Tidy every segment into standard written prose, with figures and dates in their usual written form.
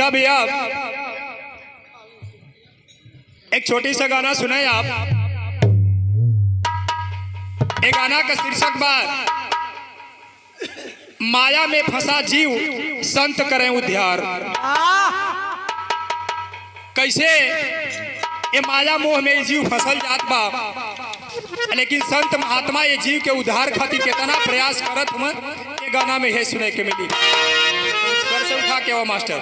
अच्छा भैया, एक छोटी सा गाना सुनाए आप। एक गाना का शीर्षक बा माया में फंसा जीव संत करें उद्धार। कैसे ये माया मोह में जीव फसल जात बा, लेकिन संत महात्मा ये जीव के उद्धार खातिर कितना प्रयास करत हम ये गाना में है सुने के मिली। स्वर से उठा के वो मास्टर।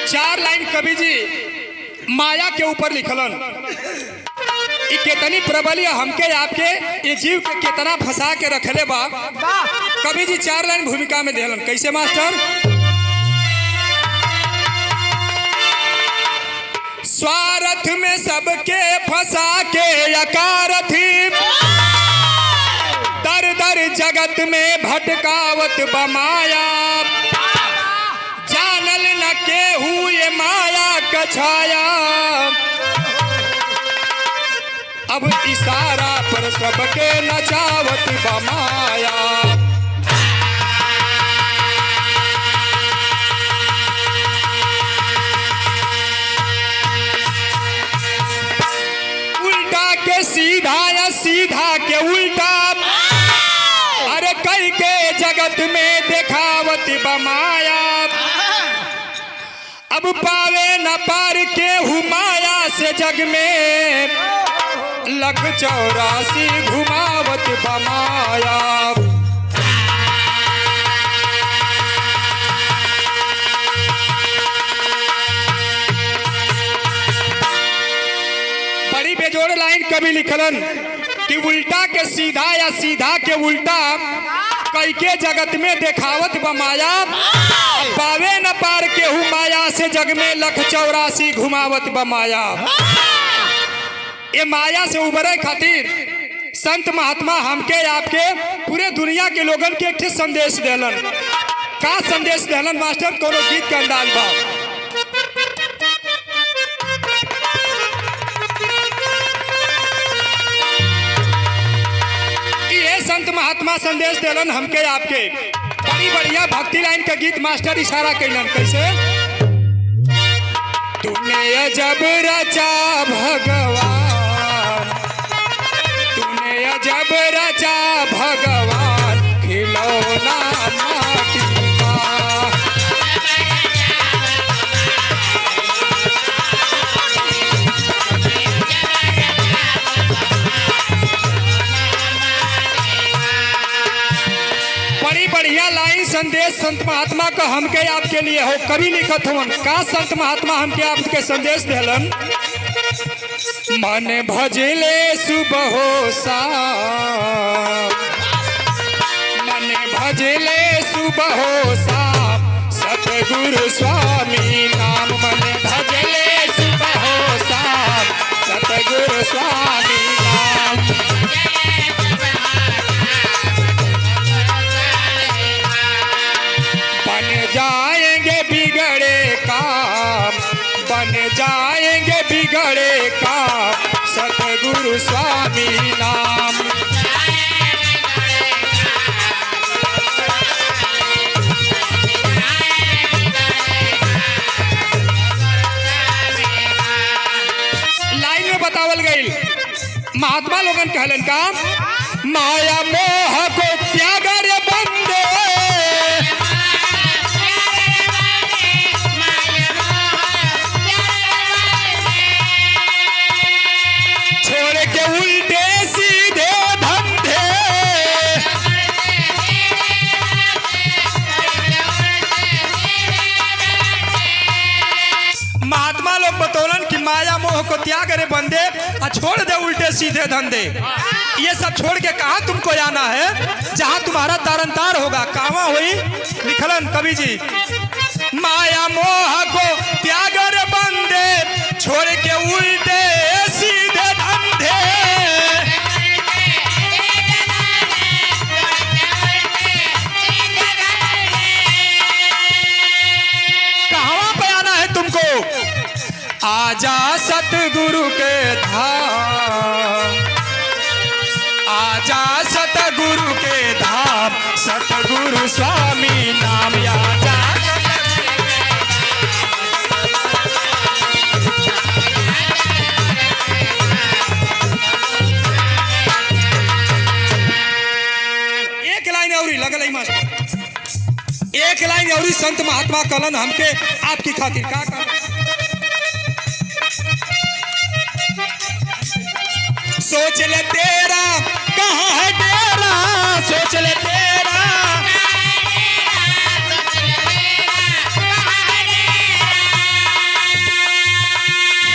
चार लाइन कवि जी माया के ऊपर लिखलन। कितनी प्रबल हमके आपके ये जीव के कितना फंसा के रखले बा। कवि जी चार लाइन भूमिका में देलन। कैसे मास्टर? स्वार्थ में सबके फंसा के अकारथी, दर दर जगत में भटकावत बमाया, जानल न केहू ये माया का छाया, अब इशारा पर सबके नचावत बमाया। उल्टा के सीधा या सीधा के उल्टा, अरे कई के जगत में देखावत बमाया, अब पावे न पार के हुमाया से जग में, लख 84 घुमावत बमाया। बड़ी बेजोड़ लाइन कवि लिखलन कि उल्टा के सीधा या सीधा के उल्टा, कई के जगत में देखावत बमाया, पावे न पार के हुमाया से जग में, लख 84 घुमावत बमाया। ये माया से उबरे खातिर संत महात्मा हमके आपके पूरे दुनिया के लोगन के एक संदेश देलन। का संदेश देलन मास्टर? कोनो गीत का अंदाज बा। ये संत महात्मा संदेश देलन हमके आपके। बड़ी बढ़िया भक्ति लाइन का गीत मास्टर इशारा कैलन। कैसे? तूने अजब रचा भगवान, तूने अजब रचा भगवान, खिलौना माटी का। बड़ी बढ़िया लाइन संदेश संत महात्मा का हमके आपके लिए हो। कवि लिखत हवन का संत महात्मा हमके आपके संदेश देलन। मन भजले सुबह हो शाम, मन भजले सुबह हो शाम, सतगुरु स्वामी नाम, मन भजले सुबह हो शाम, सतगुरु स्वामी नाम। बन जाएंगे बिगड़े काम, बन जाएंगे बिगड़े काम, सतगुरु स्वामी नाम। लाइन में बतावल गई महात्मा लोगन कहलन का, माया मोह को त्याग रे बंदे, छोड़ के उल्टे सीधे धंधे, महात्मा लोग बतौलन कि माया मोह को त्याग रे बंदे, और छोड़ दे उल्टे सीधे धंधे। ये सब छोड़ के कहाँ तुमको आना है, जहाँ तुम्हारा तारनतार होगा। कहाँ हुई लिखलन कवि जी, माया मोह को त्याग रे बंदे, छोड़ के उल्टे सीधे धंधे। कहाँ पे आना है तुमको, आजा सतगुरु के धाम, आजा सतगुरु के धाम, सतगुरु स्वामी नाम। आजा एक लाइन और लगल मास्टर, एक लाइन और संत महात्मा कलन हमके आपकी खातिर का सोच ले तेरा कहाँ है डेरा, सोच ले तेरा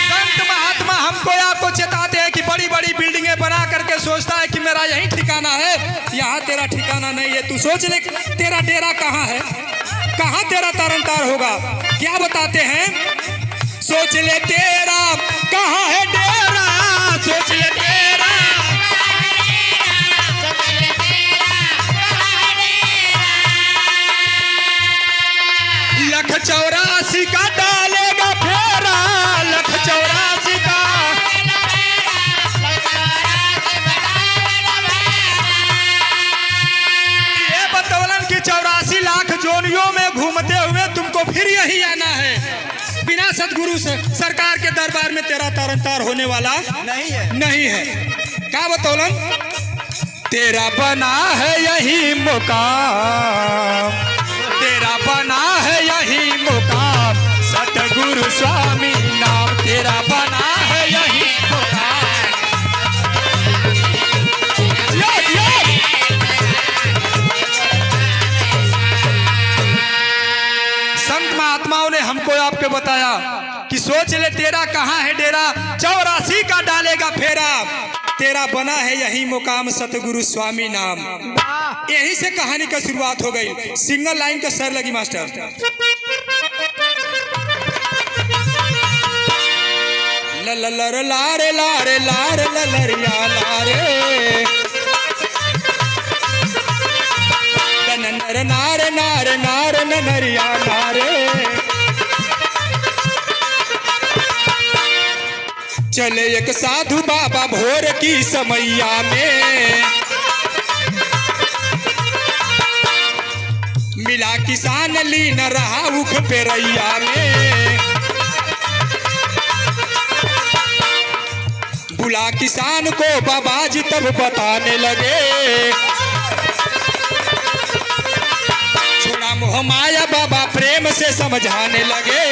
संत महात्मा हमको आपको चेताते हैं कि बड़ी बड़ी बिल्डिंगें बना करके सोचता है कि मेरा यही ठिकाना है। यहाँ तेरा ठिकाना नहीं है। तू सोच ले तेरा डेरा कहाँ है, कहाँ तेरा तारनतार होगा। क्या बताते हैं, सोच ले तेरा कहाँ है डेरा, सोच ले तेरा लख 84 का डालेगा फेरा, लख 84 का। ये बतौलन कि 84 लाख जोनियों में घूमते हुए तुमको फिर यही आना है। बिना सतगुरु से सरकार के दरबार में तेरा तारनतार होने वाला नहीं है। क्या बतौलन, तेरा बना है यही मुकाम, तेरा बना है यही मुकाम, सतगुरु स्वामी नाम। तेरा बना है यही मुकाम। यो, यो। संत महात्माओं ने हमको आपके बताया कि सोच ले तेरा कहाँ है डेरा, 84 का डालेगा फेरा, तेरा बना है यही मुकाम, सतगुरु स्वामी नाम। यही से कहानी का शुरुआत हो गई। सिंगल लाइन का सर लगी मास्टर, ललर लारे लारे लारे ललरिया लारे, नर नारे नारे नारे नरिया नारे। चले एक साधु बाबा भोर की समैया में, मिला किसान लीन रहा उख पे रैया में। बुला किसान को बाबा जी तब बताने लगे, छोड़ा मोह माया बाबा प्रेम से समझाने लगे।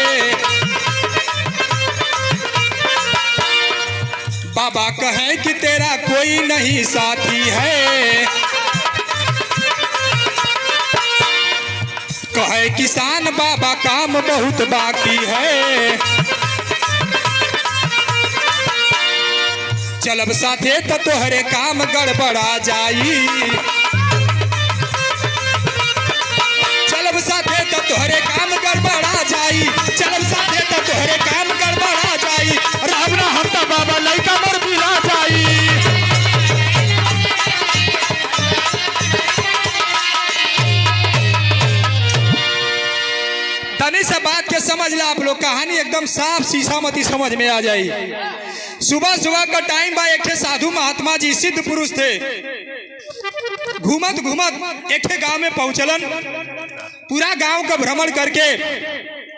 बाबा कहे कि तेरा कोई नहीं साथी है, कहे किसान बाबा काम बहुत बाकी है। चलब साथे तो तोहरे काम गड़बड़ा जाई, चलब साथे तो तोहरे काम गड़बड़ा जाई, चलब साथे तो तोहरे काम गड़बड़ा जाई। रावना हम तो बाबा लइका मर बिला जाई। तनी से बात के समझ ला आप लोग, कहानी एकदम साफ शीशा मती समझ में आ जाई। सुबह सुबह का टाइम बा, एक साधु महात्मा जी सिद्ध पुरुष थे, घूमत घूमत एक गांव में पहुंचलन। पूरा गांव का भ्रमण करके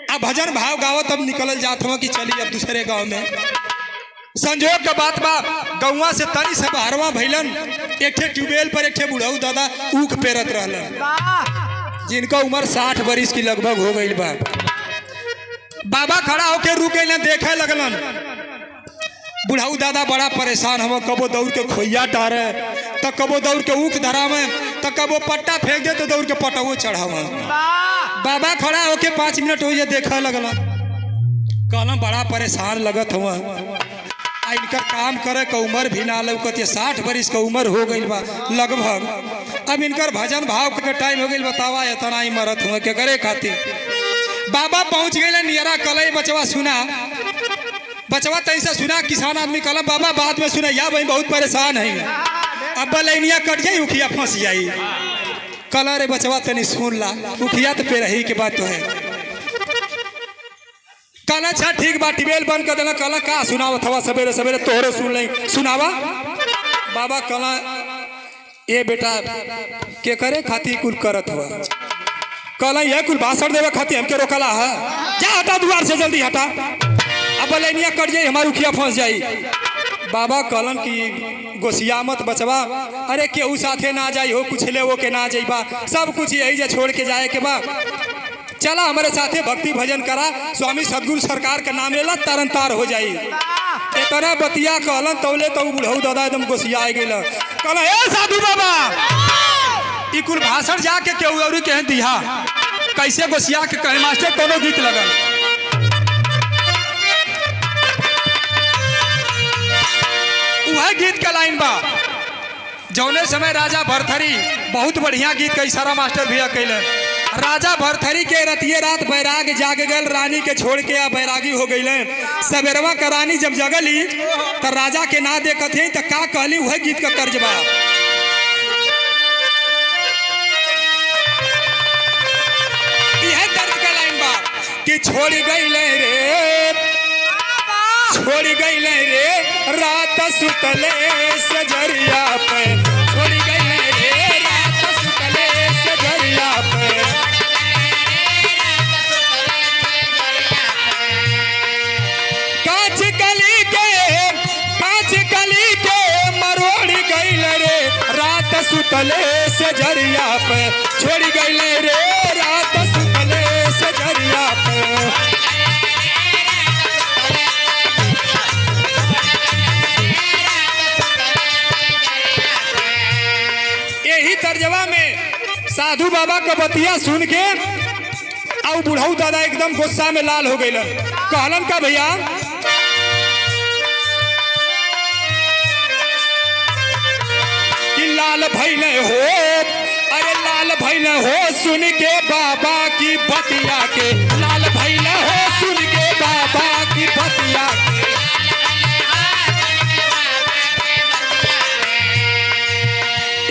अब भजन भाव गावत अब निकल जात हुआ कि चलिए अब दूसरे गांव में। संजोग का बात बा, गौवा से तनी से बाहरवा भैलन। एक ट्यूबवेल पर एक बुढ़ऊ दादा ऊख पेरत रहलन, जिनका उम्र 60 बरिस की लगभग हो गई बा। बाबा खड़ा होके रुक गए, देखे लगलन। बुढ़ऊ दादा बड़ा परेशान हम, कबो दौड़ के खोइया टारे, तो कबो दौड़ के ऊख धरावे, तो कबो पट्टा फेंक दे तो दौड़ के पटवो चढ़ावे। बाबा खड़ा होके 5 मिनट हो देखा लगला, कहला बड़ा परेशान लगत हुआ। इनकर काम करे का उम्र भी ना लौकत, 60 बरिस का उम्र हो गई बा लगभग। अब इनकर भजन भाव के टाइम हो गई, बतावा इतना ही मरत हुआ के करे खातिर। बाबा पहुंच गए नियरा, कल बचवा सुना, बचवा तैसा सुना, किसान आदमी कल बाबा बाद में सुना, या भाई बहुत परेशान है, अब बलैनिया कट जाई, उखिया फंस जाई। कल रे बचवा तनी सुन ला, उखिया तो पे रही के बात तो है। कल अच्छा ठीक बा, टिबेल बंद कर देना। कल का सुनावत हवा सवेरे सवेरे, तोहरे सुन ले सुनावा। बाबा कल ए बेटा के करे खाती कुल करत हुआ, कल ये कुल भाषण देवे खाती हमके रोकला है, जा हटा द्वार से जल्दी हटा, अब लैनिया कट जाई, हमार उखिया फंस जाई। बाबा कहलन की गोसिया मत बचवा, अरे केहू साथे ना जाई हो, कुछ ले वो के ना जाइबा, सब कुछ यही जा छोड़ के जाए के बा, चला हमारे साथे भक्ति भजन करा, स्वामी सदगुरु सरकार का नाम लेला, तरन तार हो जाई। इतना बतिया कहलन तौले तो बुढ़ऊ दादा एकदम गोसिया आ गइल, कहला ए साधु बाबा ई कुल भाषण जाके केहू और कह दिया, कैसे गोसिया के कहे मास्टर कोनो गीत लगल। वह गीत का लाइन बा, जौने समय राजा भरथरी, बहुत बढ़िया गीत का इशारा मास्टर भैया कैले। राजा भरथरी के रतिये रात बैराग जाग गए, रानी के छोड़ के आ बैरागी हो गई। सवेरवा का रानी जब जगली तो राजा के ना देखत है, तो का कहली, वह गीत का कर्ज बा। यह दर्द का लाइन बा कि छोड़ गई रे, छोड़ गई रे रात सुतले सजरिया पे, छोड़ गई रे रात सुतले सजरिया पे। कांच कली के मरोड़ गई रे रात सुतले सजरिया पे, छोड़ गई रे रात सुतले सजरिया पे। तर्जवा में साधु बाबा का बतिया सुन के और बुढ़ऊ दादा एकदम गुस्सा में लाल हो गई, कहलन का भैया कि लाल भैल हो, अरे लाल भैल हो सुन के बाबा की बतिया के, लाल भैल हो सुन के बाबा की बतिया के।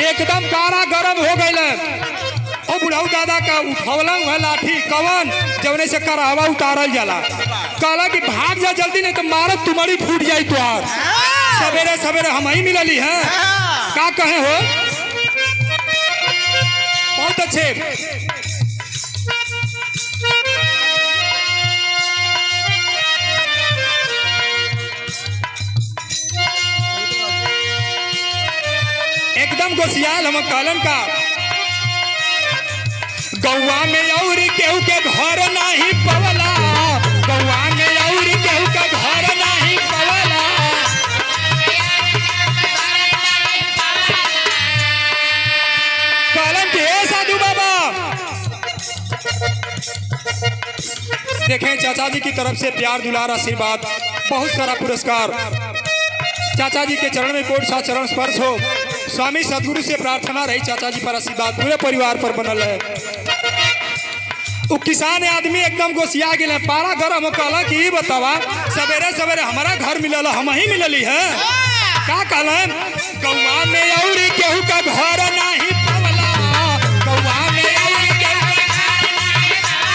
एकदम पारा गरम हो गई, और बुढ़ऊ दादा का उठौलन है लाठी कवन, जवने से करावा उतारल जाला, कहला कि भाग जा जल्दी, नहीं तो मारत तुम्हारी फूट जाई तुहार। सवेरे सवेरे हम ही मिलली है, का कहे हो, बहुत अच्छे। एकदम गोसियाल हम कहलन का, गौवा में और केहू के घर नहीं पवला, गौवा में और केहू के घर नहीं पवला। कहलन के साधु बाबा, देखें चाचा जी की तरफ से प्यार दुलार आशीर्वाद, बहुत सारा पुरस्कार चाचा जी के चरण में कोट सा चरण स्पर्श हो। स्वामी सदगुरु से प्रार्थना रही चाचा जी पर आशीर्वाद पूरे परिवार पर बनल है। वो किसान आदमी एकदम गोसिया गए, पारा गरम हो, कहला कि बतावा सवेरे सवेरे हमारा घर मिलल, हम ही मिलली है, का कहलन, गौवा में और केहू का घर नहीं पवला, गौवा में और केहू का घर नहीं पवला।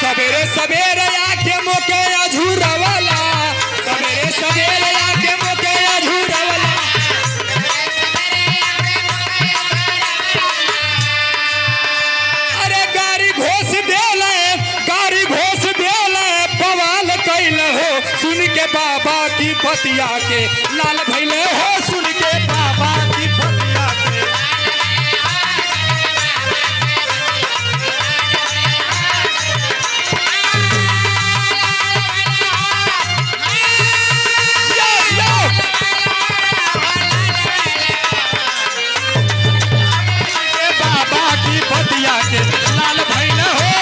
सवेरे सवेरे आके मोके अझूरवला, सवेरे सवेरे आके मोके अझूरवला। अरे गाड़ी घोष देले बवाल कैल हो, सुन के बाबा की बतिया के, लाल भैले हो सुन के बाबा की बतिया के। बाबा की बतिया के, लाल भैले हो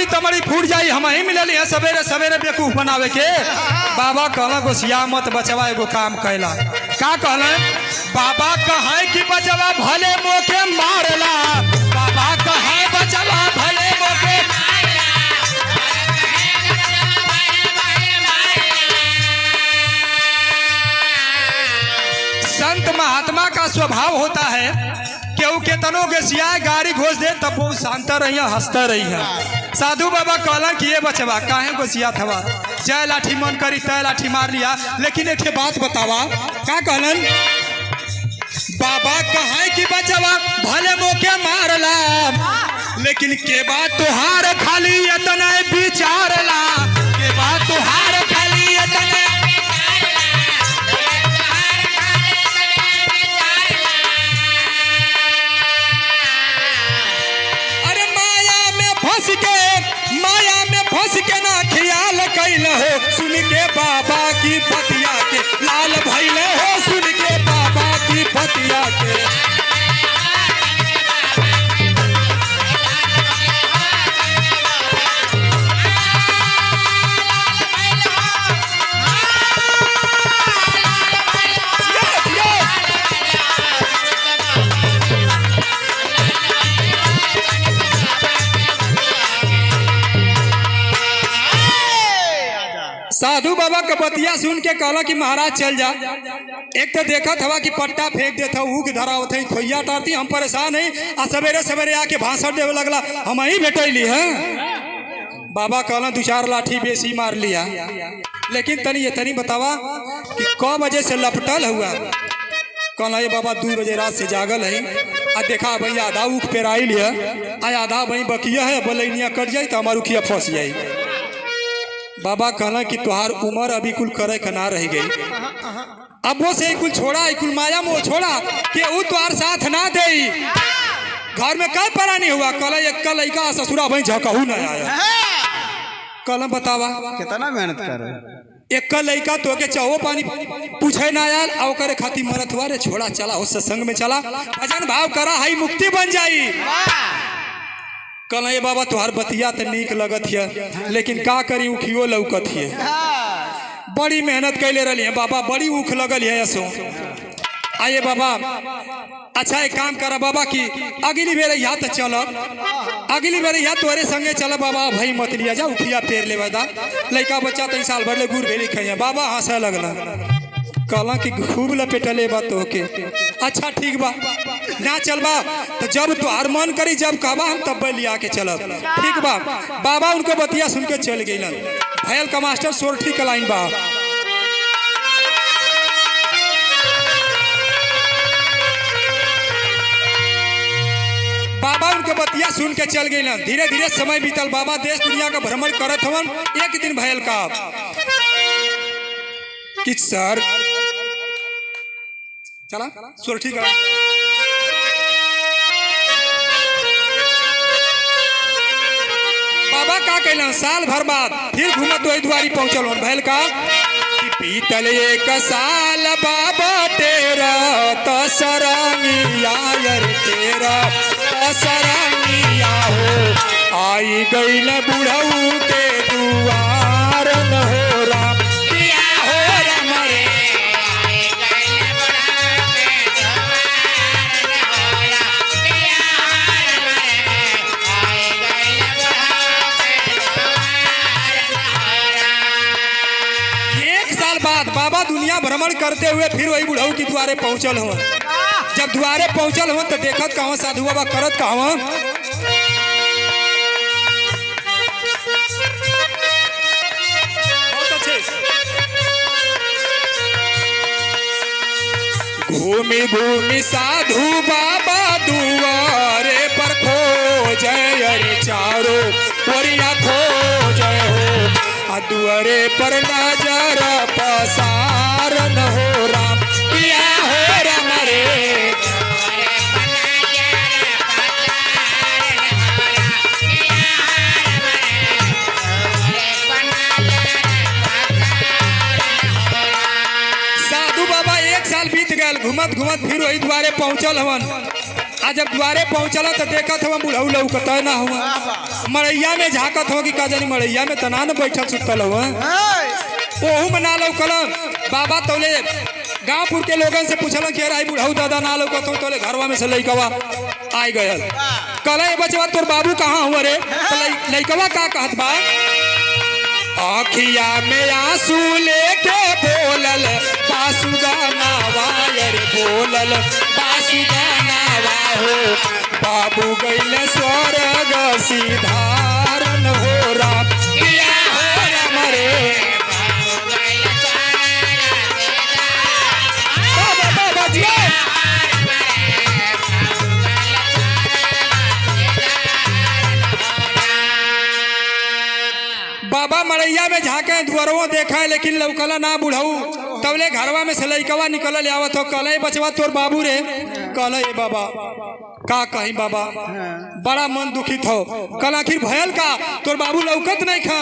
अमड़ी तमड़ी फूट जाई, हम ही मिलल है सवेरे सवेरे बेवकूफ बनावे के। बाबा कहला गोसिया मत बचवा, एगो काम कैला। का कहला? बाबा कहे कि बचवा भले मोके मारला, बाबा कहे बचवा भले मोके संत महात्मा का स्वभाव होता है केहू के तनो के सिया गाड़ी घोष दे तब वो शांत रही हंसता रही है। साधु बाबा कहला कि ये बचवा काहे गोसिया थवा, जय लाठी मन करी तय लाठी मार लिया। लेकिन एक बात बतावा, का कहलन? बाबा कहे कि बचवा भले मोके मारला, लेकिन के बात तुहार खाली इतना विचारला, के बात तुहार खाली इतना। फंस के ना ख्याल कैल हो, सुन के बाबा की बतिया के लाल भइल हो, सुन के बाबा की बतिया के। साधु बाबा का बतिया सुन के कहला कि महाराज चल जा। एक तो देखा था कि पट्टा फेंक देता, ऊख धरा होते खोइया टारती, हम परेशान है। आ सवेरे सवेरे आके भाषण देवे लगला, हम ही भेटैली है। बाबा कहला 2-4 लाठी बेसी मार लिया, लेकिन तनी ये तनी बतावा कि क बजे से लपटल हुआ। कहला ये बाबा 2 बजे रात से जागल है। आ देखा भाई आधा ऊख पेराई लिया, आधा भाई बकिया है, बलैनिया कट जाये तो हमार उखिया फंस जाये। बाबा कहला कि तुहार उम्र अभी कुल करे का ना रह गई, अब वो से कुल छोड़ा, कुल माया मोह छोड़ा कि वो तुहार साथ ना दे। घर में कई परा नहीं हुआ। कहला एक लड़का ससुरा भाई झकहू ना आया। कहला बतावा कितना मेहनत कर, एक लड़का तो के चाहो पानी पूछे ना आयल, और करे खाती मरत हुआ रे छोड़ा चला हो सत्संग में चला, भजन भाव करा हाई मुक्ति बन जाई। कहला ये बाबा तुहार बतिया तो नीक लगत है, लेकिन का करी उखियो लौकत है। बड़ी मेहनत कैले रही है बाबा, बड़ी ऊख लगल है ऐसो। आइए बाबा अच्छा एक काम करा बाबा की अगली बेर यहाँ तो चल, अगली बेर यहाँ तोरे संगे चल बाबा, भाई मत लिया जा उखिया पेर ले बदा। लड़का बच्चा 3 साल भर ले गुड़ भेली खाइए। बाबा हंसा लगला, कहला कि खूब लपेटले बा तो के। अच्छा ठीक बा ना चलबा तो जब तुहार मन करी जब कहबा हम तब लिया के चलब। ठीक बा। बाबा उनको बतिया सुन के चल गई। भैल का मास्टर सोरठी का लाइन बा। बाबा उनके बतिया सुन के चल गई। धीरे धीरे समय बीतल। बाबा देश दुनिया का भ्रमण करत हवन। एक दिन भैल का कि सर चला सोरठी का बाबा का कहना साल भर बाद फिर घूमत वही द्वारी पहुंचल भैल का कि पीतल 1 साल बाबा तेरा कसरंगिया तेरा कसरंगिया हो आई गई न बुढ़ऊ के दुआर न हो राम किया हो राम रे बाबा दुनिया भ्रमण करते हुए फिर वही बुढ़ऊ की द्वारे पहुंचल हो। जब द्वारे पहुंचल हो तो देखत कहाँ साधु बाबा करत कहाँ बहुत अच्छे घूमी घूमी साधु बाबा दुआरे पर खोज अरे चारो ओरिया खोज हो दुआरे पर नजर पसार न हो राम किया हो राम रे साधु बाबा 1 साल बीत गए। घूमत घूमत फिर वही द्वारे पहुंचल हवन। आज जब द्वारे पहुंचला तो देखत हुआ बुढ़ऊ लौकत ना हुआ, मड़ैया में झाकत हो कि का जानी मड़ैया में तना न बैठल सुतल हुआ, ओहू में ना लौकल। बाबा तोले गांवपुर के लोगन से पूछल कि अरे बुढ़ऊ दादा ना लौकत हो, तोले घरवा में से लइकवा आई गयल। कहला ए बचवा तोर बाबू कहाँ हुआ रे? तो लइकवा का कहत बा, आखिया में आंसू लेके बोलल बासुगाना वायर बोलल बासुगाना वाहो, बाबू गइले स्वर्ग सिधारन हो राम किया हो राम रे। बाबा जी बाबा मड़ैया में झाके दुआरवा देखा है लेकिन लौकला ना बुढ़ऊ। तबले घरवा में से लइकवा निकल आवत हो। कहले बचवा तोर बाबू रे? कहले ए बाबा का कहीं बाबा, बड़ा मन दुखित हो। कल आखिर भयल का तोर बाबू लौकत नहीं खा?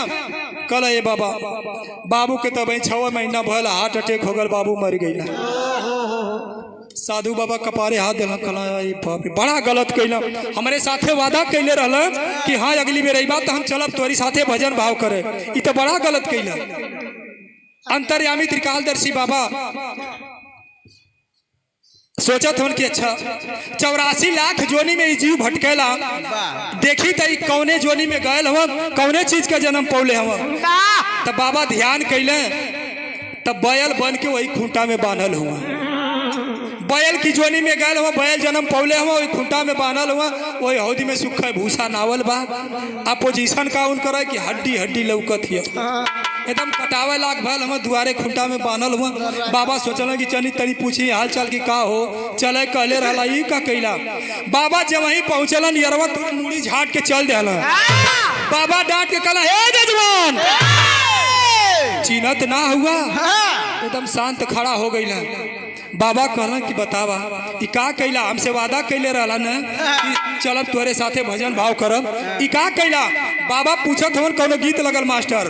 कहले ए बाबा बाबू के तब 6 महीना भयल हार्ट अटैक हो गल, बाबू मर गई। साधु बाबा कपारे हाथ दिल, बड़ा गलत कैल। हमारे साथे वादा कैले रहल कि हाँ अगली बेर बात तो हम चलब तोरी साथे भजन भाव करे, ये तो बड़ा गलत कैल। अंतर्यामी त्रिकालदर्शी बाबा सोचत हन कि अच्छा 84 लाख जोनी में जीव भटकेला, देखी तो कौने जोनी में गए हम, कौने चीज का जन्म पौले हम। तब बाबा ध्यान कैले, तब बैल बन के वही खूंटा में बांधल हुआ। बैल की जोनी में गए हुआ, बैल जन्म पौले हुआ, वही खूंटा में बांधल हुआ। वही हौदी में सूखा भूसा नावल बा। अपोजिशन का उन करे कि हड्डी हड्डी लौकत हिय, एकदम कटावे लाख भल हम दुआरे खूंटा में बांधल हुआ। बाबा सोचल कि चली तनी पूछी हाल चाल की का हो, चले कहले रहला ई का कैला। बाबा जब वहीं पहुंचलन यरवा तो मुड़ी झाट के चल देला। बाबा डांट के कहला हे जजमान, चिन्हत ना हुआ, एकदम शांत खड़ा हो गई। बाबा कहलन कि बतावा ई का कैला? हमसे वादा कैले रहला न कि चलब तोरे साथे भजन भाव करब, ई का कैला? बाबा पूछत हवन कोनो गीत लगल मास्टर।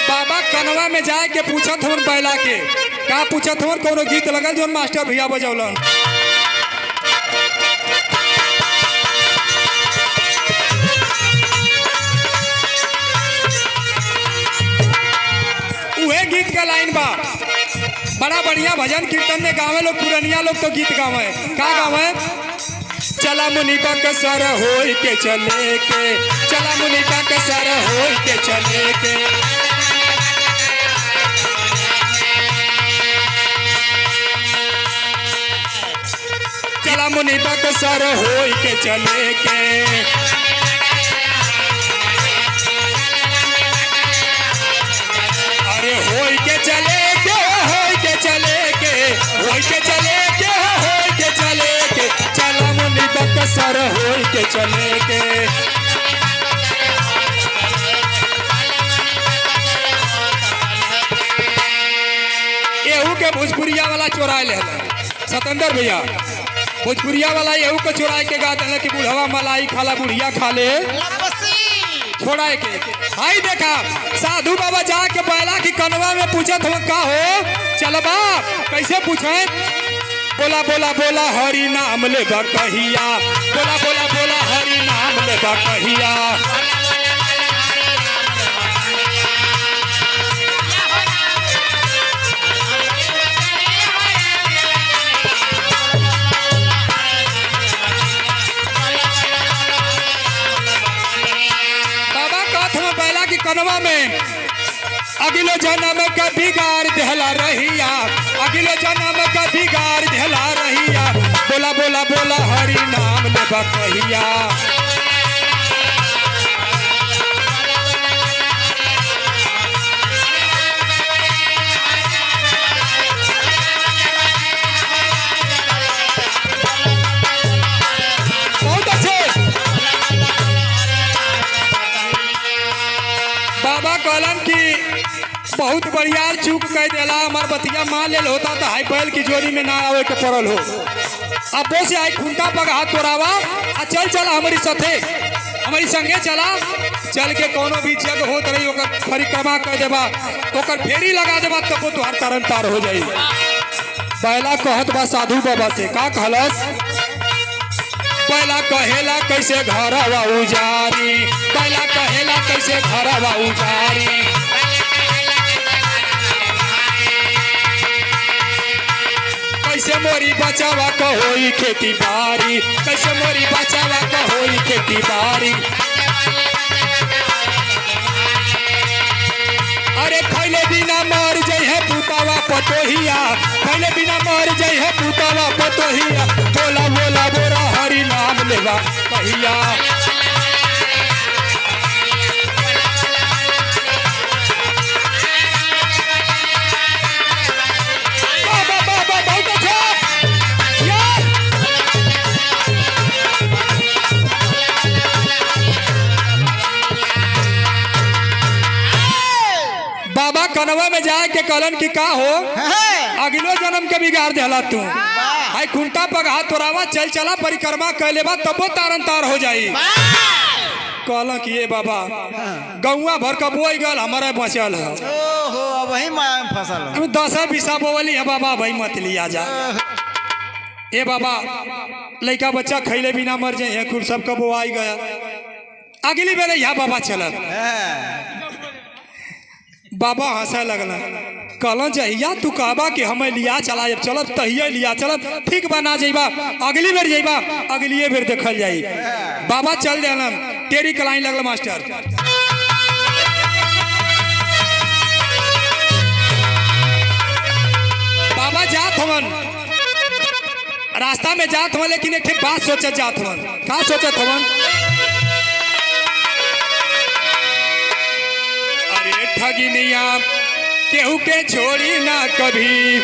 बाबा कनवा में जाए के पूछत हवन बैला के, का पूछत हवन कोनो गीत लगल जो मास्टर भैया बजौलन। उहे गीत का लाइन बा, बड़ा बढ़िया भजन कीर्तन में गावे लोग, पुरनिया लोग तो गीत गावे। का गावे? चला मुनि का सर होई के चले के, चला मुनि का सर होई के चले के, चला मुनि का सर होई के चले के, होई के चले के, होई के चले के, होई के चले के, होई के चले के, चला मुनि बक्सर होई के चले के। एहू के भोजपुरिया वाला चोरा ले सतेंद्र भैया, भोजपुरिया वाला एहू के चोरा के गा दिल कि बुढ़वा मलाई खाला बुढ़िया खा ले छोड़ा के। हाई देखा साधु बाबा जाके बैला की कनवा में पूछत हम का हो, चल बा कैसे पूछे? बोला बोला बोला हरि नाम ले कहिया, बोला बोला बोला हरि नाम ले कहिया, कनवा में अगले जन्म का बिगाड़ देहला रहिया, अगले जन्म का बिगाड़ देहला रहिया, बोला बोला बोला हरि नाम ले कहिया। बहुत अच्छे बाबा कहलन कि बहुत बढ़िया चूक कह दिला, हमार बतिया मान ले होता तो हाई बैल की जोड़ी में ना आवे के पड़ल हो। अब से आई खूंटा पर हाथ तोड़ावा आ चल चल हमारी साथे। हमारी संगे चला, चल के कोनो भी जग होत रही ओकर परिक्रमा कर देबा, ओकर फेरी लगा देबा तब तुहार तरन तार हो जाई। पहला कहत बा साधु बाबा से, का कहलस? पहला कहेला कैसे घरवा उजारी, पहला कहेला कैसे घरवा उजारी। कैसे मोरी बचावा कहोई खेती बारी, कैसे मोरी बचावा कहोई खेती बारी। अरे खैले बिना मर जाइ है पुतावा पतोहिया, खैले बिना मर जाइ है पुतावा पतोहिया। बोला बोला बोरा हरि नाम लेवा कहिया। बाबा कनवा में जाए के कहलन कि का हो अगलो जन्म के बिगाड़ देला तू। हाय खुंटा पगहा तोरावा चल चला परिक्रमा कर लेबा तबो तारन तार हो जाई। कहलन कि ये बाबा गौवा भर का बोई गल हमारा बचल है। ओहो अब वही माया में फंसल है। हम 10 बीसा बोवली है बाबा भाई मत लिया जा। ए बाबा लड़का बच्चा खैले बिना मर जाए कुल सब का बोआई गया। अगली बेर यहाँ बाबा चलत बाबा हंसे लगला। कहलन जहिया तू कहबा कि हमें लिया चला जब चलत तहिया लिया चलत ठीक बना जाइबा, अगली बेर जाइबा अगली बेर देखल जाई। बाबा चल देलन, टेरी कलाइन लगल मास्टर। बाबा जात हवन रास्ता में जात हवन, लेकिन एक बात सोचत जात हवन। का सोचत हवन? अरे ठगिनिया केहू के छोड़ी ना कभी।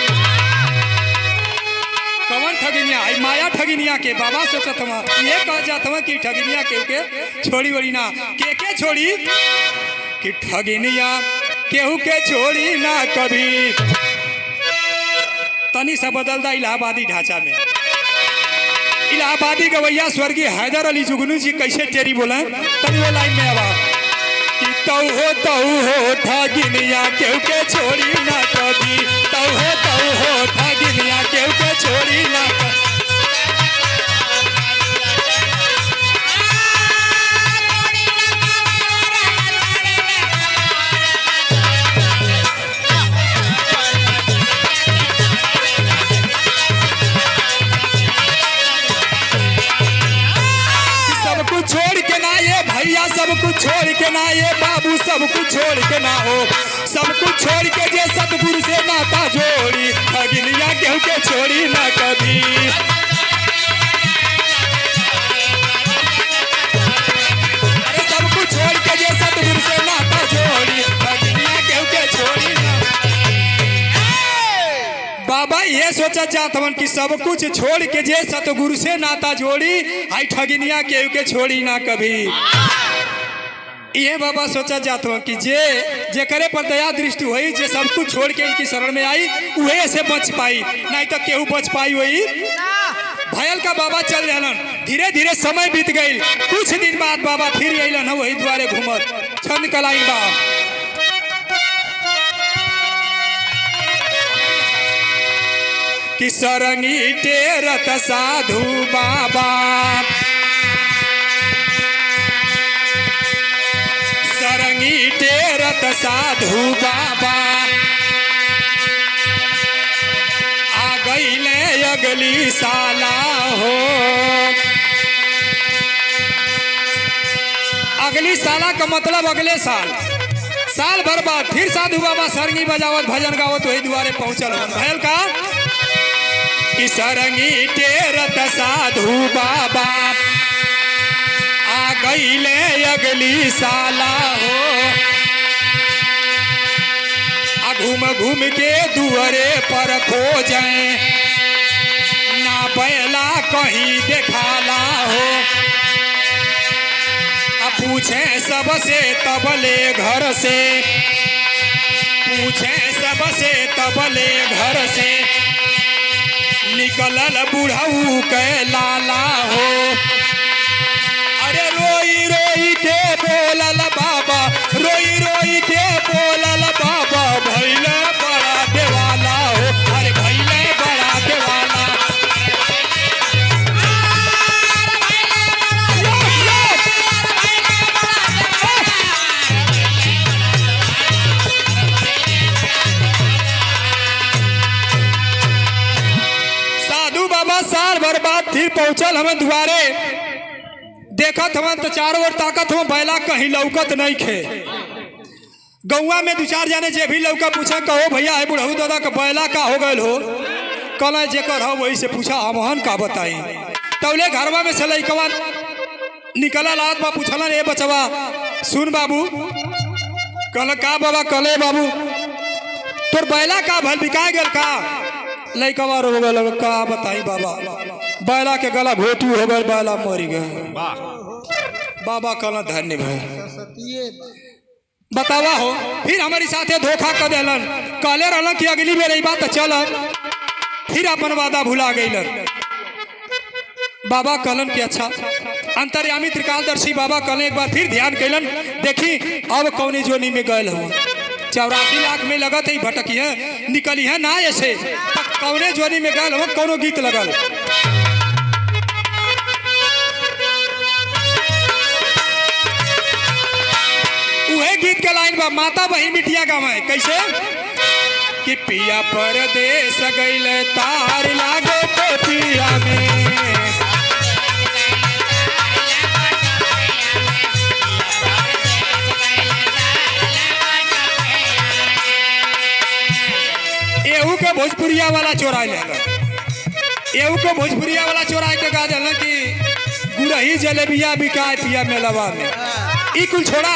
कौन ठगिनिया? आई माया ठगिनिया के बाबा सोचत हवन। ये कह जात हवन कि ठगिनिया केहू के छोड़ी वड़ी ना। के छोड़ी? कि ठगिनिया केहू के छोड़ी ना कभी। तनी सा बदल दा इलाहाबादी ढांचा में। इलाहाबादी गवैया स्वर्गीय हैदर अली जुगनू जी कैसे टेरी बोले तनी वो लाइन में आवा कि तऊ हो ठगिनिया केहू के छोड़ी ना कभी। तऊ हो ठगिनिया केहू के छोड़ी ना कभी। छोड़ के ना ये भैया सब कुछ छोड़ के ना ये बाबू सब कुछ छोड़ के ना हो। सब कुछ छोड़ के जे सतगुरु से नाता जोड़ी ठगिनिया केहू के छोड़ी ना कभी। अरे सब कुछ छोड़ के जे सतगुरु से नाता जोड़ी ठगिनिया केहू के छोड़ी ना। बाबा ये सोचा जात हवन कि सब कुछ छोड़ के जे सतगुरु से नाता जोड़ी आई ठगिनिया केहू के छोड़ी ना कभी। ये बाबा सोचा जात हवन कि जे करे पर दया दृष्टि हुई, जे सब कुछ छोड़ के इनकी शरण में आई वही से बच पाई, नहीं तो केहू बच पाई वही भयल का। बाबा चल जालन, धीरे धीरे समय बीत गई। कुछ दिन बाद बाबा फिर अलन वही द्वारे घूमत। छंद कलाइन बा कि सरंगी टेरत साधु बाबा। सरंगी टेरत साधु बाबा आ गईले अगली साला हो। अगली साला का मतलब अगले साल भर बाद फिर साधु बाबा सरंगी बजावत भजन गावत वही द्वारे पहुंचल। भयल का कि सरंगी टेरत साधु बाबा आ गईले अगली साला हो। आ घूम घूम के दुअरे पर खोजे ना बैला कहीं देखाला हो। आ पूछे सबसे तबले घर से, पूछे सबसे तबले घर से निकलल बुढ़ऊ के लाला हो। अरे रोई रोई साल भर बाद फिर पहुंचल हमें दुआरे। देखत हवन तो चारों ओर ताकत हो बैला कहीं लौकत नहीं खे। गौवा में दो चार जाने जे भी लौका पूछा कहो भैया है बुढ़ऊ दादा का बैला का हो गए हो। कल जेकर हो वही से पूछा हमहन का बताई। तौले घरवा में से लइकवा निकला लात बा पूछला ए बचवा सुन बाबू। कल का बाबा कले बाबू तोर बैला का भल बिका गेल का। लइकवा रो गल का बताई बाबा बैला के गला घोटी हो गल बैला मरी गए। बाबा कल धन्य भाई बतावा हो। फिर हमारी साथे धोखा कर दिलन। कहले रहलन कि अगली बेर ई बात चल। फिर अपन वादा भुला गईलन। बाबा कहलन कि अच्छा अंतर्यामी त्रिकालदर्शी बाबा कहले एक बार फिर ध्यान कैलन। देखी अब कौनी जोनी में गए हो 84 लाख में लगत है भटकी है निकली है ना ऐसे कौने जोनी में गए हो। कौनो गीत लगल उहे गीत के लाइन बा माता बही मिटिया गाँव है कैसे कि पिया परदेस गइले तार लागे पोतिया में। एहू के भोजपुरिया वाला चोरा ले एहू को भोजपुरिया वाला चोरा के गा दिल कि गुरही जलेबिया बिकाए पिया मेलवा में। ई कुल छोड़ा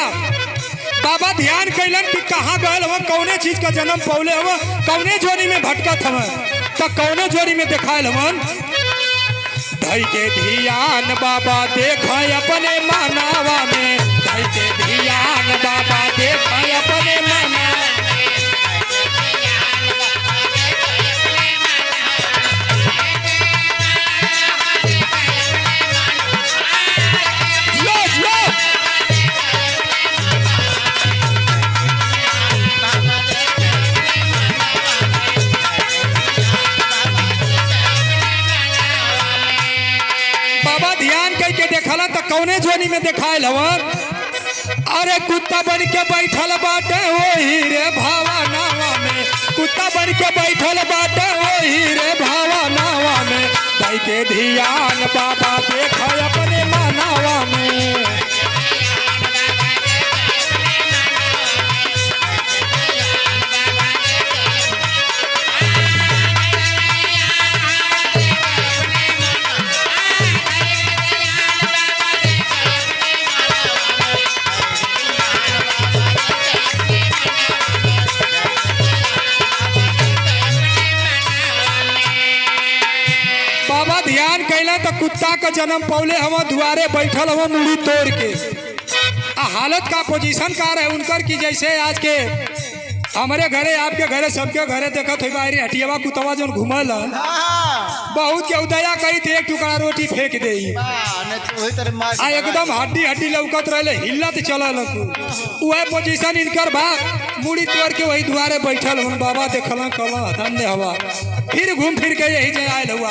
बाबा ध्यान कैलन कि कहाँ गए हम कौने चीज का जन्म पौले हम कौने जोड़ी में भटकत हम तो कौने जोड़ी में दिखायल हमन। धई के ध्यान बाबा देखा अपने मानावा में। धई के ध्यान बाबा देखा अपने मानावा देखला तो कौने जोनी में दिखायल हवन। अरे कुत्ता बन के बैठल बाटे वही रे भावा नावा में। कुत्ता बन के बैठल बाटे वही रे भावा नावा में। भाई के ध्यान बाबा देख अपने मानावा में। ध्यान कैला तो कुत्ता का जन्म पौले हम दुआरे बैठल हम मुड़ी तोड़ के। हालत का पोजीशन का रहे उनकर की जैसे आज के हमारे घरे आपके घरे सबके घरे देखत हो बाहरी हटियावा कुतवा जो घूमल बहुत के उदया कही थे एक टुकड़ा रोटी फेंक दे एकदम हड्डी हड्डी लौकत रहे हिलत चलल वह पोजीशन इनकर बा। मुड़ी तोड़ के वही दुआरे बैठल हूँ बाबा देखल कल धन्य हवा। फिर घूम फिर के यही जे आयल हुआ।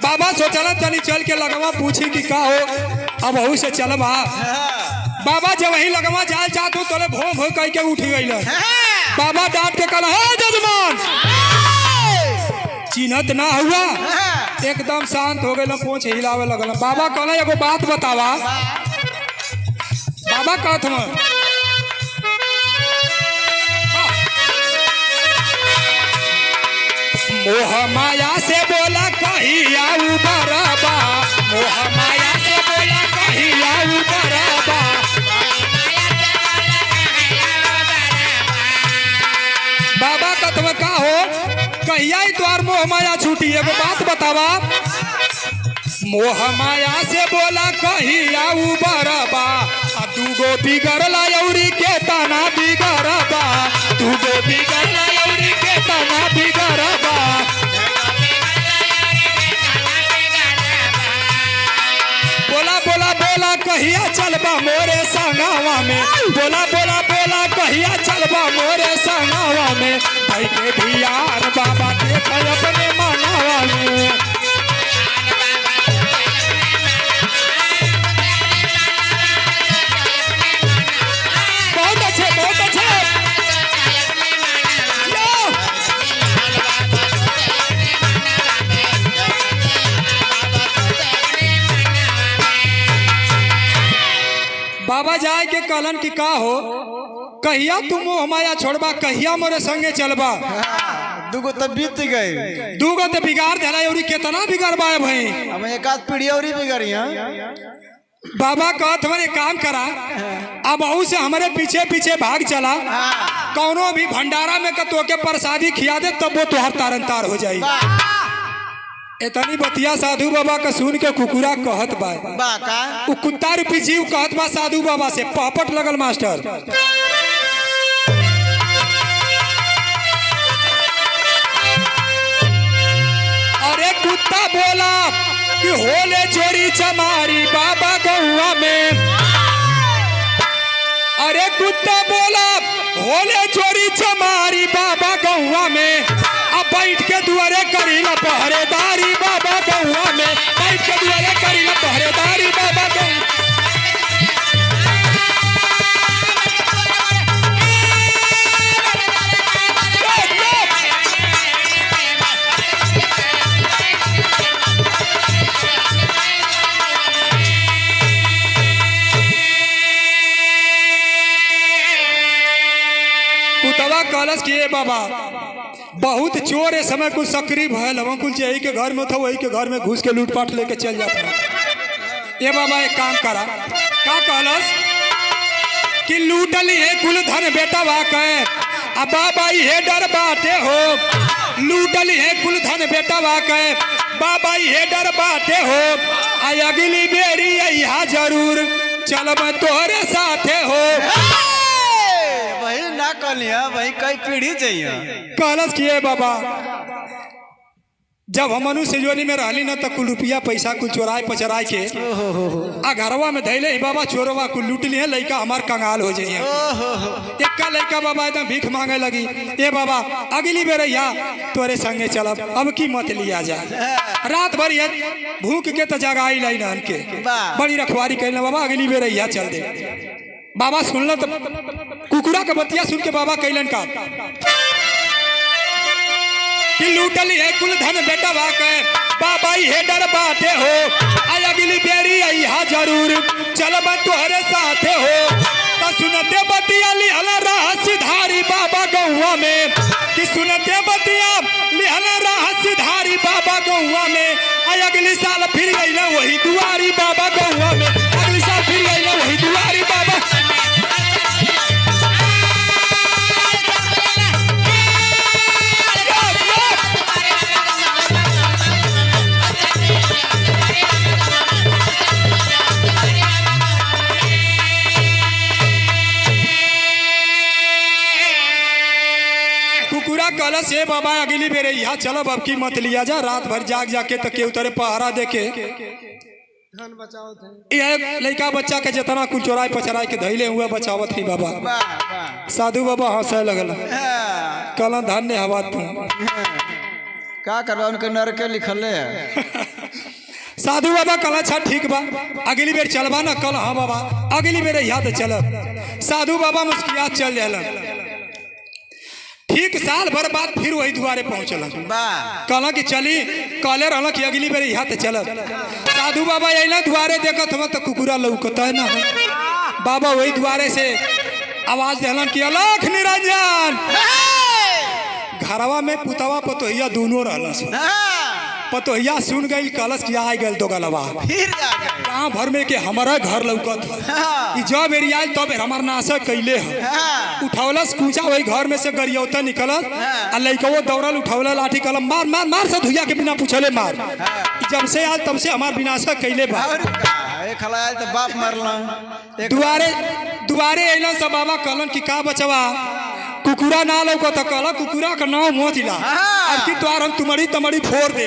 बाबा सोचल तनी चल के लगवा पूछी कि का हो अब वही से चलबा। बाबा जब वही लगवा जाल चाहत तोले भो भो कह के उठ गई। बाबा डांट के कहला हे जजमान चिन्हत ना हुआ एकदम शांत हो गए पूछ हिलावे लगल। बाबा कहला एगो बात बतावा। बाबा कहत मोह माया से बोला कहीं आऊ बराबा। मोह माया से बोला कहीं आऊ बराबा। बाबा का तुम का हो कहिया ही द्वार मोह माया छूटी एगो बात बतावा। मोह माया से बोला कहीं आऊ बराबा। दूगो बिगड़ला यौरी के तना बिगड़बा। दूगो बिगड़ला यौरी के तना बिगड़बा। बोला बोला बोला कहिया चलबा मोरे संगवा में। बोला बोला बोला कहिया चलबा मोरे संगवा में। भाई के ध्यान बाबा देख अपने मानवा में। बहुत अच्छे बहुत अच्छे। जाए के कहलन कि का हो कहिया तुम मोह माया छोड़बा कहिया मोरे संगे चलबा। दुगो तो बीत गए, दूगो तो बिगाड़ देला और कितना बिगड़बा है भाई। अब एक आध पीढ़ी और ही बिगड़ी है। बाबा कहत हमारे काम करा अब अहू से हमारे पीछे पीछे भाग चला, कौनो भी भंडारा में तो के प्रसादी खिया दे तब वो तुहार तारन तार हो जाई। इतनी बतिया साधु बाबा का सुन के कुकुरा कहत बा का उ कुत्ता रूपी जीव कहत बा साधु बाबा से पापट लगल मास्टर। अरे कुत्ता बोला कि होले चोरी चमारी बाबा गौआ में। अरे कुत्ता बोला होले चोरी चमारी बाबा गौआ में। अब बैठ के दुआरे करीला पहरेदारी बाबा गौआ में, बैठ के दुआरे करीला पहरेदारी बाबा गौआ। कुतवा कलश किए बाबा बहुत चोर है समय कुछ सक्रिय भयल हम कुल यही के घर में था वही के घर में घुस के लूटपाट लेके चल जाता। ये बाबा एक काम करा का कलश कि लूटली है कुल धन बेटा वाके। अब बाबा ये डर बाटे हो लूटली है कुल धन बेटा वाके। बाबा ये डर बाटे हो आई अगली बेरी यहाँ जरूर चलब तोरे साथे हो। वही ना कहलिया वही कई पीढ़ी चाहिए। कलश किए बाबा जब हम मनुष्य योनि में रहली ना तो कुल रुपया पैसा कुल चोराए पचराए के आ घरवा में धैले ही बाबा चोरवा कुल लूट लिए लड़का हमार कंगाल हो जाइए। एक का लड़का बाबा एकदम भीख मांगे लगी। ए बाबा अगली बेर या तोरे संगे चलब अब की मत लिया जा। रात भर ये भूख के तो जगाई लाई ना के बड़ी रखवारी कहना बाबा अगली बेर या चल दे। बाबा सुनल तो कुकुरा के बतिया सुन के बाबा कैलन का कि लूटली है कुल धन बेटा वाके। बाबा ये डर बाटे हो आई अगली बेरी यहाँ जरूर चलब तोहरे साथे हो। तो सुनते बतिया लिहल राह सिधारी बाबा गौआ में कि सुनते बतिया लिहल राह सिधारी बाबा गौआ में। आई अगली साल फिर गईला वही दुआरी बाबा गौआ में, अगली साल फिर गईला वही दुआरी बाबा। कुकुरा कलश है बाबा अगली बेरे यहाँ चलब अब की मत लिया जा। रात भर जाग जाके तो केहू तरे पहरा देके ये लड़का बच्चा के जितना कुल चोराई पचराई के धैले हुआ बचावत ही बाबा। साधु बाबा हंसे लगल कल धन्य हवा तुम का करवा उनके नर के लिखल है। साधु बाबा कल अच्छा ठीक बा अगली बेर चलबा ना कल। हाँ बाबा अगली बेर यहाँ तो चलब। साधु बाबा मुस्कियात चल दिलन। ठीक साल भर बाद फिर वही दुआरे पहुंचल कहला कि चली कहले रहल कि अगली बेर यहाँ तो चलब। साधु बाबा अला दुआरे देखत हम तो कुकुरा लौकत है ना। बाबा वही दुआरे से आवाज दिलन कि अलख निरंजन। घरवा में पुतवा पतोहिया दोनों रहल। पतोहिया सुन गई कलश किया आ गल दो गलवा गाँव भर में के हमारा घर लौकत है। जब एरिया तब हमार नाशक कैले है। उठौलस कूचा वही घर में से गरियौता निकलत आ लइकवो दौड़ल उठौला लाठी कलम मार मार मार से धुइया के बिना पूछले मार। जब से आल तब से हमार विनाशक कैले बा। तो बाप मरल दुआरे दुआरे अइलन सब बाबा कहलन कि का बचवा कुकुरा ना लौको तो कहला कुकुरा का नाम मोच ला अब की तोर हम तुम्हारी तमड़ी फोड़ दे।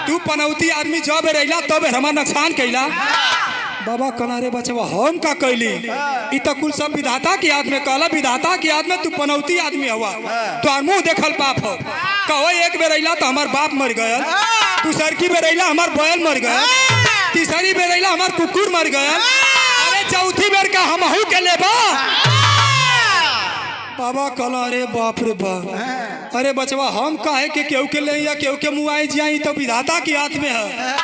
तू पनौती आदमी जब रहिला तब हमार नुकसान कैला। बाबा कहला रे बचवा हम का कैली इ तो कुल सब विधाता की याद में कहला विधाता की याद में तू पनौती आदमी हुआ तो मुंह देखल पाप हो। कहो एक बेर अइला तो हमार बाप मर गया, दूसरकी बेर अइला हमार बैल मर गया, तीसरी बेर अइला हमार कुकुर मर गया, अरे चौथी बेर का हमहू के लेबा। बाबा कहला अरे बाप रे बाप अरे बचवा हम काहे के केहू के ले या केहू के मुआई जाई तो विधाता की हाथ में है।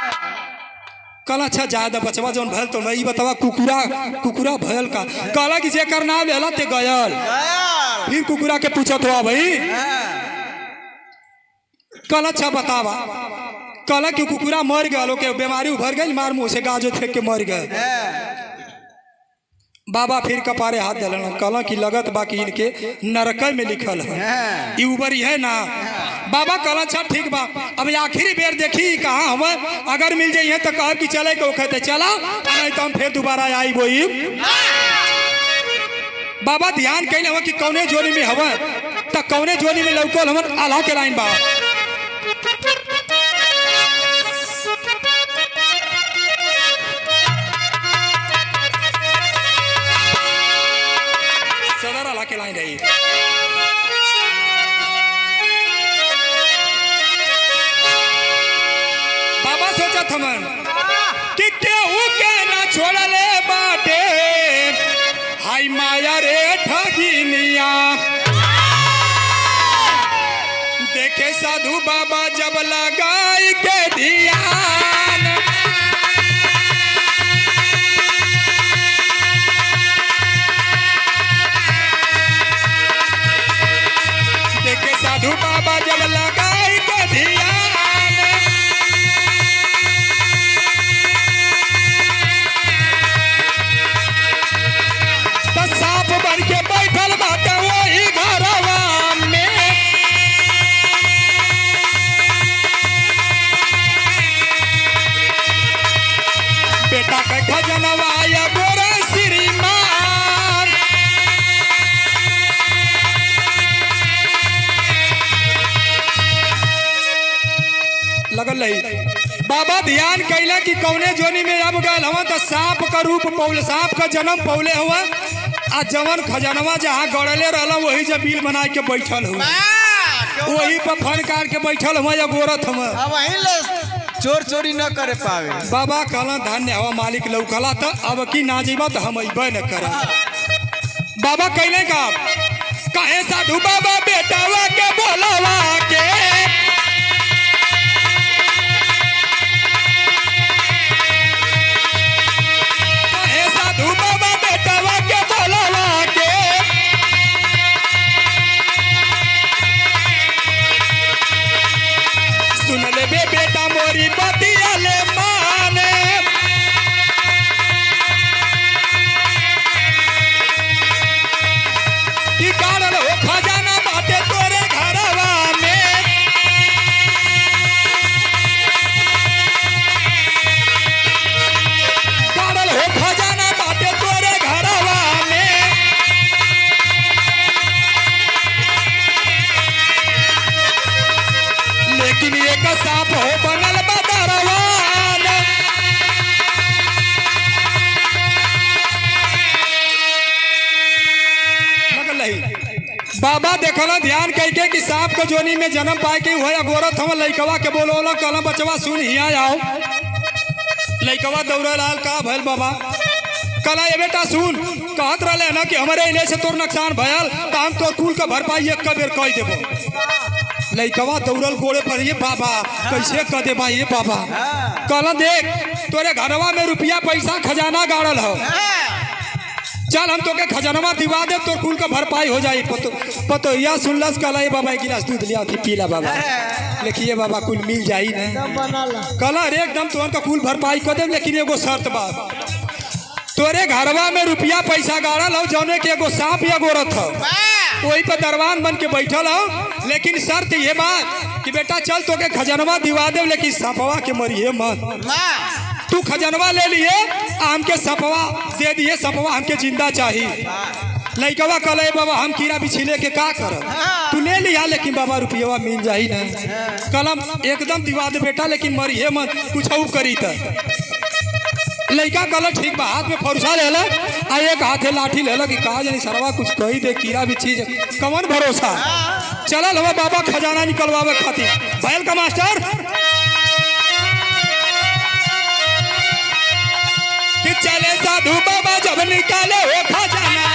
कल अच्छा ज्यादा बचवा जौन भयल तो नहीं बतावा कुकुरा कुकुरा भयल का कहला कि जेकर नाम लेला ते गयल। फिर कुकुरा के पूछत हुआ भाई कल अच्छा बतावा कल कि कुकुरा मर गया के बीमारी उभर गई मार मुँह से गाजो फेंक के मर गए। बाबा फिर कपारे हाथ दिलन कल की लगत बाकी इनके नरक में लिखल है उबरी है ना। बाबा कल अच्छा ठीक बा अब आखिरी बेर देखी कहाँ हम अगर मिल जाइए तो कह कि चले के कहते चला नहीं तो हम फिर दोबारा आई बोई। बाबा ध्यान कैले हवा कि कौने जोनी में हवा तो कौने जोनी में लौकल हमन आल्हा के लाइन बा। सदर आल्हा के लाइन रही बाबा सोचत हमन कि केहू के ना छोड़ले बाटे हाय माया रे ठगिनिया। देखे साधु बाबा जब लगाई के ध्यान देखे साधु बाबा जब लगाई के ध्यान तो सांप बन के बैठल बाटे वही घरवा में। बेटा के खजनवा या गोरा श्रीमान लगल रही। बाबा ध्यान कैला कि कौने जोनी में अब गल हवा तो सांप का रूप पौले सांप का जन्म पौले हुआ आ जवन खजनवा जहाँ गड़ले रहला वही जब बिल बना के बैठल हुआ वही पर फन काट के बैठल हुआ या गोरत हुआ चोर चोरी न करे पावे। बाबा कहला धान्य हवा मालिक लौकला तो अब की ना जीवा तो हम अबे न कर। बाबा कहले का कहे साधु बाबा बेटावा के बोलावा के कहे साधु बाबा बेटावा के बोलावा के सुन ले बेटा मोरी बतिया ले माने कि गाड़ल हो खजाना बाटे तोरे घरवा में। गाड़ल हो खजाना बाटे तोरे घरवा में। लेकिन एक सांप हो बनल बदरवान लगल रही। बाबा देखल ध्यान कह कि सांप के जोनी में जन्म पाए के हुआ गोरत हम लइकवा के बोलो कलम बचवा सुन हिया आओ। लइकवा दौड़े लाल का भैल बाबा कला ये बेटा सुन कहत रहे ना कि हमारे इले से तोर नुकसान भयल तो हम तोर कुल का भरपाई एक बेर कह देबो। लइकवा दौड़ल गोड़े पर ये बाबा कैसे कह दे ये बाबा कल देख तोरे घरवा में रुपया पैसा खजाना गाड़ल हो चल हम तोके खजानवा दिवा दे तोर कुल का भरपाई हो जाए। पतो या सुनलस कला ये बाबा एक गिलास दूध लिया थी पीला बाबा देखिए बाबा कुल मिल जाई ना कला रे एकदम तोहर का कुल भरपाई कर दे लेकिन एगो शर्त बा तोरे घरवा में रुपया पैसा गाड़ल हो जौने के एगो सांप या गोरत हो वही पर दरवान बन के बैठल हो लेकिन शर्त ये बात कि बेटा चल तो के खजनवा दिवा दे लेकिन सांपवा के मरिए मत। तू खजनवा ले लिए हमके सांपवा दे दिए सांपवा हमके जिंदा चाहिए। लइकवा कहले बाबा हम कीड़ा बिछिले के का करब तू ले लिया लेकिन बाबा रुपया मिल जाई ना कलम एकदम दिवा दे बेटा लेकिन मरिए मत कुछ करी त लड़का कहल ठीक बा हाथ में फरुसा ले आ एक हाथे लाठी ले कि कहा जानी सरवा कुछ कही दे कीड़ा भी चीज कमन भरोसा चलल हवा बाबा खजाना निकलवावे खातिर बैल का मास्टर कि चले साधु बाबा जब निकाले हो खजाना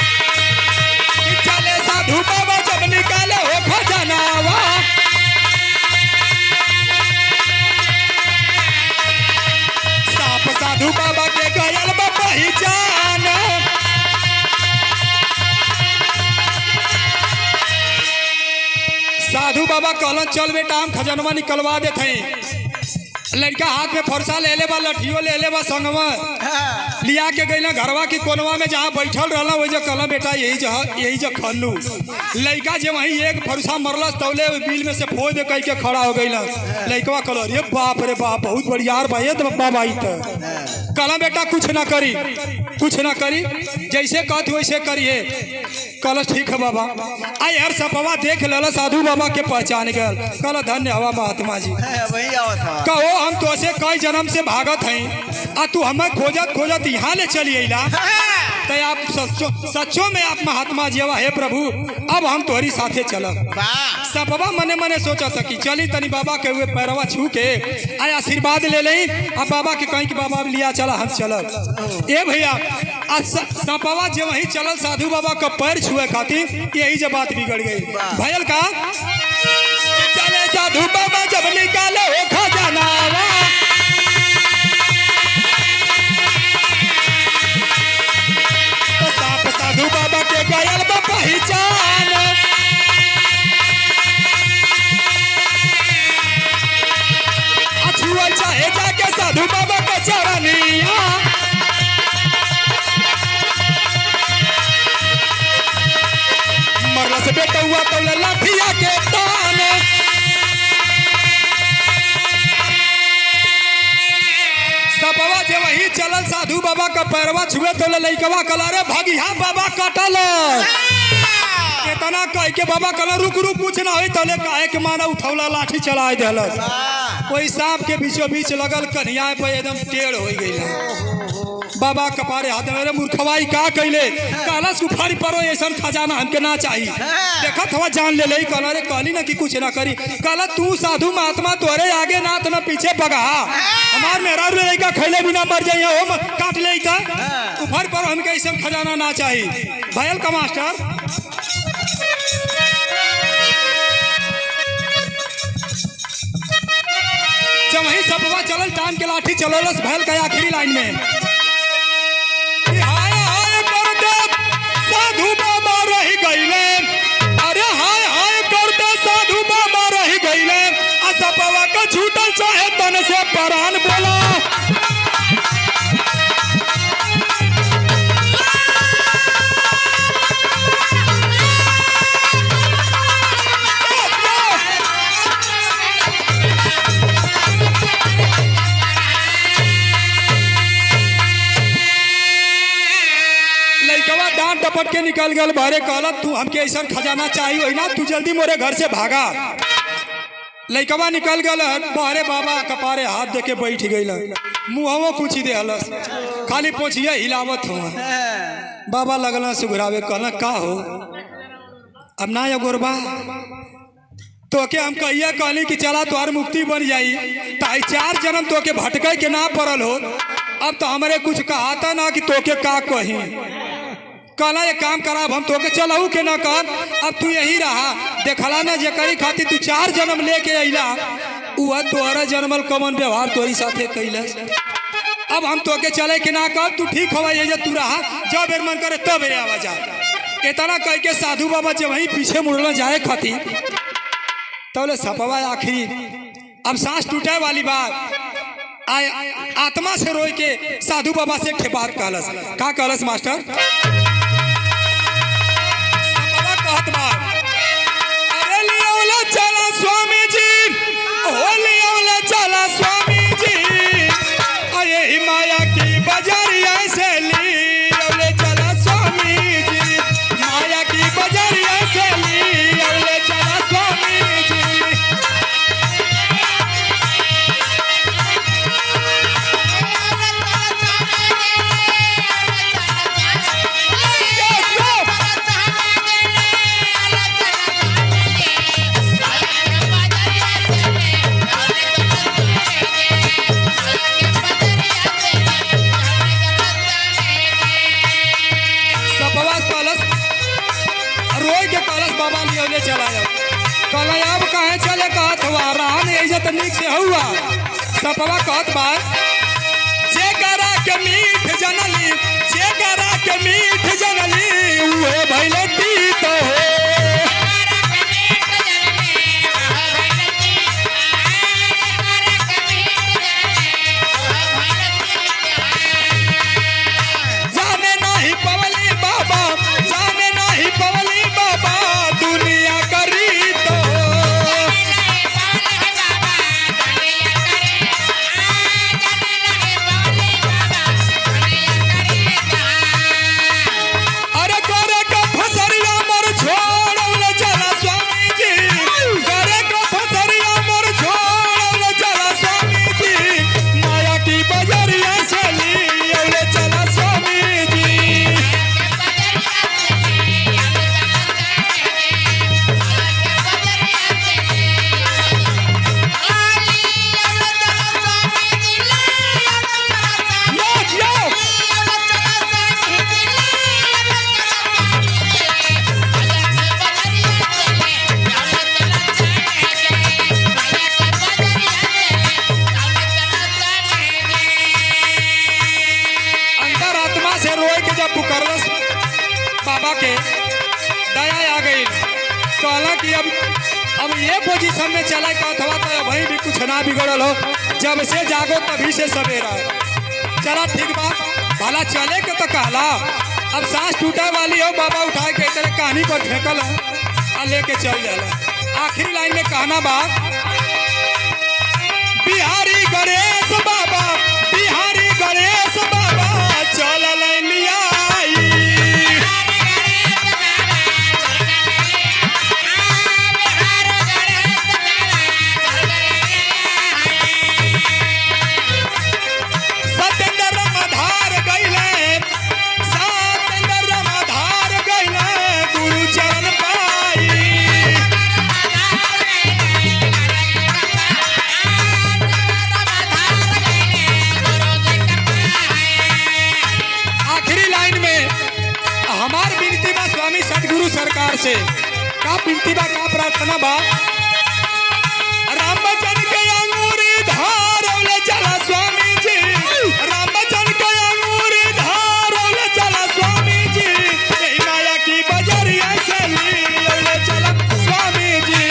कि चले साधु बाबा जब निकाले हो खजाना साधु बाबा कहलन चल बेटा हम खजनवा निकलवा देते हैं। लड़का हाथ में फरसा ले ले बा, लठियो ले ले बा, संगवा लिया के गई घरवा की कोनवा में जहाँ बैठल रहला वही कहला बेटा यही जो खल्लू। लड़का जे वही एक फरसा मरलस तौले बिल में से फोड़ कह के खड़ा हो गई। लड़कवा कहल अरे बाप रे बाप बहुत बढ़िया भाई तो बाबा कहला बेटा कुछ ना करी जैसे कहती वैसे करिए। कहल ठीक है बाबा। आई हर सपवा देख लला साधु बाबा के पहचान गल। कहल धन्य हवा महात्मा जी। कहो हम तो से कई जन्म से भागत हैं आ तू हमें खोजत यहाँ ले चली अला तो आप सच्चों में आप महात्मा जी हे प्रभु अब हम तोहरी साथे चलब। सपवा मने मने सोचा था कि चली तनी बाबा के हुए पैरवा छू के आय आशीर्वाद ले लें अब बाबा के कहीं कि बाबा लिया चला हम चलब। ए भैया सपवा जब वही चलल साधु बाबा का पैर छुए खातिर यही जब बात बिगड़ गई। भयल का चले साधु बाबा जब निकाले हो खजानावा तो साप साधु बाबा के गयल बा पहचान। अछुआ चाहे जाके साधु बाबा का चरनिया मरला से बेटा हुआ तो लाठिया के तान। सपवा जे वही चलल साधु बाबा का पैरवा छुए तो लइकवा कला रे भगिया बाबा कटल। इतना कह के बाबा कला रुक कुछ ना होई तले काहे के माना उठौला लाठी चलाए देलस। कोई सांप के बीचों बीच लगल कन्हैया पे एकदम टेढ़ हो गई। बाबा कपारे हाथ में मूर्खवाई का कैले कहलस उफारी परो ऐसा खजाना हमके ना चाहिए। देखत हवा जान ले लई कहला रे कहली ना कि कुछ ना करी। कहला तू साधु महात्मा तोरे आगे ना तो ना पीछे बगा हमार मेहरा लड़का खैले बिना मर जाइए हो काट ले उफारी परो हमके ऐसा खजाना ना चाहिए। भयल का मास्टर जब वही सपवा चलल टान के लाठी चलौलस भयल का आखिरी लाइन में साधु बाबा रह गईले। अरे हाय हाय करते साधु बाबा रह गईले। सपवा का छूटल चाहे तन से परान बोला। टपट के निकल गल बारे कहला तू हमके ऐसा खजाना चाहिए वही ना तू जल्दी मोरे घर से भागा। लइकवा निकल गल बारे बाबा कपारे हाथ दे के बैठ गई मुँहवो कुछ ही दे हलस खाली पोछिया हिलावत हुआ। बाबा लगल सुघरावे कहला का हो अब ना या गोरबा तो के हम कहिया कहली कि चला तोहर मुक्ति बन जाई ताई 4 जन्म तो के भटके के ना पड़ल हो। अब तो हमारे कुछ कहा था ना कि तोके का कही। कहला ये काम कराब हम तोके चलहू के ना कर अब तू यही रहा देखला ना जे करी खातिर तू 4 जन्म लेके अइला वह तोहरा जन्मल कमन व्यवहार तोरी साथे कैलस। अब हम तोके चले के ना कर तू ठीक हवा ये तू रहा जब बेर मन करे तब बेरे आवा जा। इतना कह के साधु बाबा जब वहीं पीछे मुड़ना जाए खातिर तो सपवा आखिरी अब सांस टूटे वाली बात आत्मा से रोई के साधु बाबा से बात कहलस का कहलस मास्टर अरे लिया चला स्वामी जी हो लिया चला स्वामी जी अरे माया की बजरिया से लिया चला स्वामी जी माया की बजरिया से लिया चला स्वामी जी। चला कल अब कहे चले कहत हुआ राम इज्जत नीक से हुआ सपवा कहत बा जे करा के मीठ जनली जे करा के मीठ जनली उहे भइले तीत हो कहला कि अब ये पोजीशन में चला का अथवा तो वहीं भी कुछ ना बिगड़ल हो, जब से जागो तभी से सवेरा। चला ठीक बा, भला चले के तो कहला, अब सांस टूटे वाली हो बाबा उठा के तेरे कहानी पर फेंकल आ लेके चल जाला। आखिरी लाइन में कहना बा, बिहारी गणेश बाबा, बिहारी गणेश बाबा चल लिया। सतगुरु सरकार से का विनती बा, का प्रार्थना बा, रामचंद्र के अंगूरी धारौले चला स्वामी जी, रामचंद्र के अंगूरी धारौले चला स्वामी जी, यही माया की बजरिया से लिए चला स्वामी जी।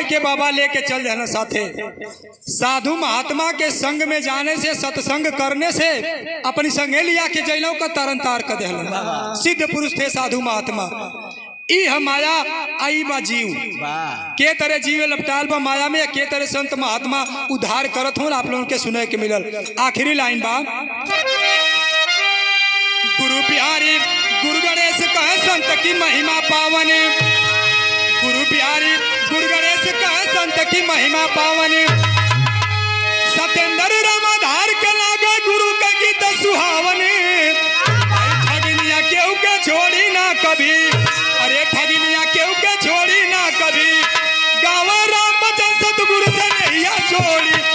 के बाबा लेके चल जाना साथे। साधु महात्मा के संग में जाने से, सत्संग करने से अपनी संगे लिया के जैलों का तरन तार कर देहलन। सिद्ध पुरुष थे साधु महात्मा। ई हम माया आई बा जीव के तरह जीव लपटाल बा माया में, के तरह संत महात्मा उद्धार करत हो। आप लोगों के सुने के मिलल। आखिरी लाइन बा, गुरु बिहारी गुरु गणेश कह संत की महिमा पावन, गुरु बिहारी गुरु गणेश का संत की महिमा पावन, सत्येंद्र रामाधार के लागे गुरु का गीत सुहावन। ठगनिया केहू के छोड़ी ना कभी, अरे ठगनिया केहू के छोड़ी ना कभी, गावा राम बचन सतगुरु से नैया जोड़ी।